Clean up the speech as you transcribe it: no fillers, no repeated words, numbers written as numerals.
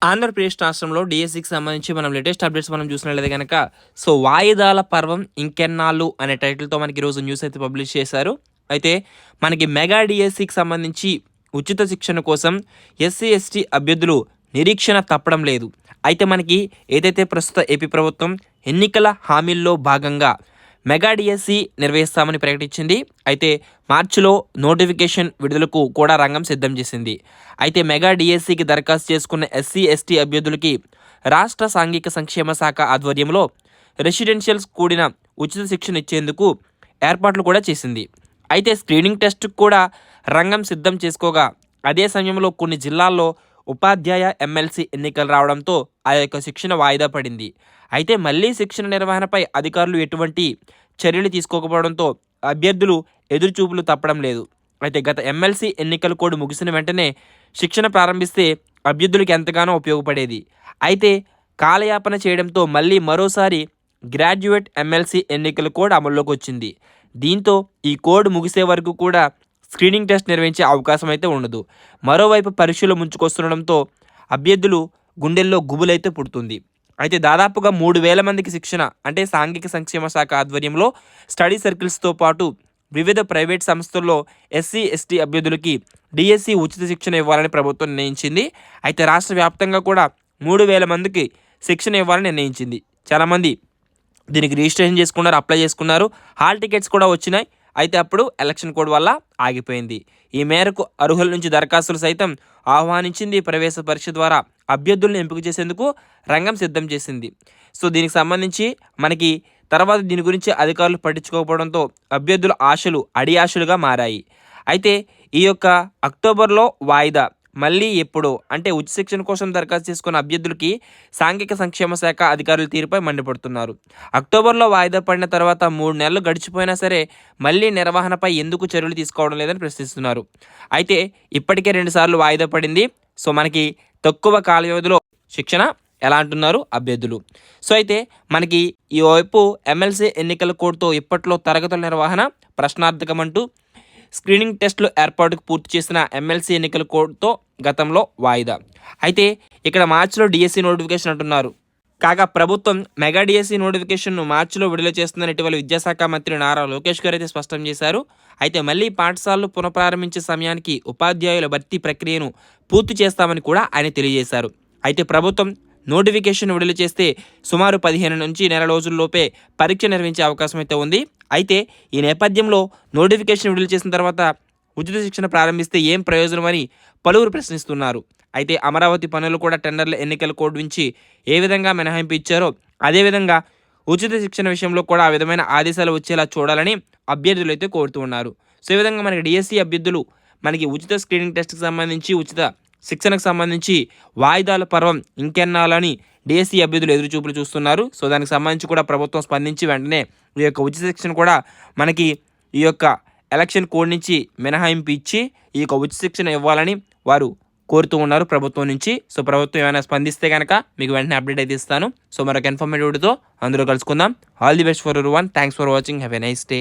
ఆంధ్రప్రదేశ్ రాష్ట్రంలో డిఎస్సికి సంబంధించి మనం లేటెస్ట్ అప్డేట్స్ మనం చూసినట్లయితే కనుక వాయిదాల పర్వం ఇంకెన్నాళ్ళు అనే టైటిల్తో మనకి ఈరోజు న్యూస్ అయితే పబ్లిష్ చేశారు. అయితే మనకి మెగా డిఎస్సికి సంబంధించి ఉచిత శిక్షణ కోసం ఎస్సీ ఎస్టీ అభ్యర్థులు నిరీక్షణ తప్పడం లేదు. అయితే మనకి ఏదైతే ప్రస్తుత ఏపీ ప్రభుత్వం ఎన్నికల హామీల్లో భాగంగా మెగా డిఎస్సి నిర్వహిస్తామని ప్రకటించింది. అయితే మార్చిలో నోటిఫికేషన్ విడుదలకు కూడా రంగం సిద్ధం చేసింది. అయితే మెగా డిఎస్సికి దరఖాస్తు చేసుకున్న ఎస్సీ ఎస్టీ అభ్యర్థులకి రాష్ట్ర సాంఘిక సంక్షేమ శాఖ ఆధ్వర్యంలో రెసిడెన్షియల్స్ కూడిన ఉచిత శిక్షణ ఇచ్చేందుకు ఏర్పాట్లు కూడా చేసింది. అయితే స్క్రీనింగ్ టెస్ట్కు కూడా రంగం సిద్ధం చేసుకోగా అదే సమయంలో కొన్ని జిల్లాల్లో ఉపాధ్యాయ ఎమ్మెల్సీ ఎన్నికలు రావడంతో ఆ యొక్క శిక్షణ వాయిదా పడింది. అయితే మళ్ళీ శిక్షణ నిర్వహణపై అధికారులు ఎటువంటి చర్యలు తీసుకోకపోవడంతో అభ్యర్థులు ఎదురుచూపులు తప్పడం లేదు. అయితే గత ఎమ్మెల్సీ ఎన్నికల కోడ్ ముగిసిన వెంటనే శిక్షణ ప్రారంభిస్తే అభ్యర్థులకు ఎంతగానో ఉపయోగపడేది. అయితే కాలయాపన చేయడంతో మళ్ళీ మరోసారి గ్రాడ్యుయేట్ ఎమ్మెల్సీ ఎన్నికల కోడ్ అమల్లోకి వచ్చింది. దీంతో ఈ కోడ్ ముగిసే వరకు కూడా స్క్రీనింగ్ టెస్ట్ నిర్వహించే అవకాశం అయితే ఉండదు. మరోవైపు పరీక్షలు ముంచుకొస్తుండడంతో అభ్యర్థులు గుండెల్లో గుబులైతే పుడుతుంది. అయితే దాదాపుగా 3,000 మందికి శిక్షణ అంటే సాంఘిక సంక్షేమ శాఖ ఆధ్వర్యంలో స్టడీ సర్కిల్స్తో పాటు వివిధ ప్రైవేట్ సంస్థల్లో ఎస్సీ ఎస్టీ అభ్యర్థులకి డిఎస్సి ఉచిత శిక్షణ ఇవ్వాలని ప్రభుత్వం నిర్ణయించింది. అయితే రాష్ట్ర వ్యాప్తంగా కూడా 3,000 మందికి శిక్షణ ఇవ్వాలని నిర్ణయించింది. చాలామంది దీనికి రిజిస్ట్రేషన్ చేసుకున్నారు, అప్లై చేసుకున్నారు, హాల్ టికెట్స్ కూడా వచ్చినాయి. అయితే అప్పుడు ఎలక్షన్ కోడ్ వల్ల ఆగిపోయింది. ఈ మేరకు అర్హుల నుంచి దరఖాస్తులు సైతం ఆహ్వానించింది. ప్రవేశ పరీక్ష ద్వారా అభ్యర్థులను ఎంపిక చేసేందుకు రంగం సిద్ధం చేసింది. సో దీనికి సంబంధించి మనకి తర్వాత దీని గురించి అధికారులు పట్టించుకోకపోవడంతో అభ్యర్థుల ఆశలు అడియాశలుగా మారాయి. అయితే ఈ యొక్క అక్టోబర్లో వాయిదా మళ్ళీ ఎప్పుడు అంటే ఉచిత శిక్షణ కోసం దరఖాస్తు చేసుకున్న అభ్యర్థులకి సాంఘిక సంక్షేమ శాఖ అధికారుల తీరుపై మండిపడుతున్నారు. అక్టోబర్లో వాయిదా పడిన తర్వాత 3 నెలలు గడిచిపోయినా సరే మళ్ళీ నిర్వహణపై ఎందుకు చర్యలు తీసుకోవడం లేదని ప్రశ్నిస్తున్నారు. అయితే ఇప్పటికే 2 సార్లు వాయిదా పడింది. సో మనకి తక్కువ కాల వ్యవధిలో శిక్షణ ఎలా అంటున్నారు అభ్యర్థులు. సో అయితే మనకి ఈ వైపు ఎమ్మెల్సీ ఎన్నికల కోడ్తో ఇప్పట్లో తరగతుల నిర్వహణ ప్రశ్నార్థకమంటూ స్క్రీనింగ్ టెస్టులు ఏర్పాటుకు పూర్తి చేసిన ఎమ్మెల్సీ ఎన్నికల కోడ్తో గతంలో వాయిదా. అయితే ఇక్కడ మార్చిలో డిఎస్సి నోటిఫికేషన్ అంటున్నారు. కాగా ప్రభుత్వం మెగా డిఎస్సి నోటిఫికేషన్ను మార్చిలో విడుదల చేస్తుందని ఇటీవల విద్యాశాఖ మంత్రి నారా లోకేష్ గారు అయితే స్పష్టం చేశారు. అయితే మళ్ళీ పాఠశాలలు పునఃప్రారంభించే సమయానికి ఉపాధ్యాయుల భర్తీ ప్రక్రియను పూర్తి చేస్తామని కూడా ఆయన తెలియజేశారు. అయితే ప్రభుత్వం నోటిఫికేషన్ విడుదల చేస్తే సుమారు 15 నుంచి నెల రోజుల్లోపే పరీక్ష నిర్వహించే అవకాశం అయితే ఉంది. అయితే ఈ నేపథ్యంలో నోటిఫికేషన్ విడుదల చేసిన తర్వాత ఉచిత శిక్షణ ప్రారంభిస్తే ఏం ప్రయోజనం అని పలువురు ప్రశ్నిస్తున్నారు. అయితే అమరావతి పనులు కూడా టెండర్ల ఎన్నికల కోడ్ నుంచి ఏ విధంగా మినహాయింపు ఇచ్చారో అదేవిధంగా ఉచిత శిక్షణ విషయంలో కూడా ఆ విధమైన ఆదేశాలు వచ్చేలా చూడాలని అభ్యర్థులు అయితే కోరుతూ ఉన్నారు. సో ఈ విధంగా మనకి డిఎస్సి అభ్యర్థులు మనకి ఉచిత స్క్రీనింగ్ టెస్ట్కి సంబంధించి ఉచిత శిక్షణకు సంబంధించి వాయిదాల పర్వం ఇంకెన్నాలని డిఎస్సి అభ్యర్థులు ఎదురుచూపులు చూస్తున్నారు. సో దానికి సంబంధించి కూడా ప్రభుత్వం స్పందించి వెంటనే ఈ యొక్క ఉచిత శిక్షణ కూడా మనకి ఈ యొక్క ఎలక్షన్ కోడ్ నుంచి మినహాయింపు ఇచ్చి ఈ యొక్క ఉచిత శిక్షణ ఇవ్వాలని వారు కోరుతూ ఉన్నారు ప్రభుత్వం నుంచి. సో ప్రభుత్వం ఏమైనా స్పందిస్తే కనుక మీకు వెంటనే అప్డేట్ అయితే ఇస్తాను. సో మరొక ఇన్ఫర్మేటివ్ వీడియోతో అందులో కలుసుకుందాం. All the best for everyone. Thanks for watching. Have a nice day.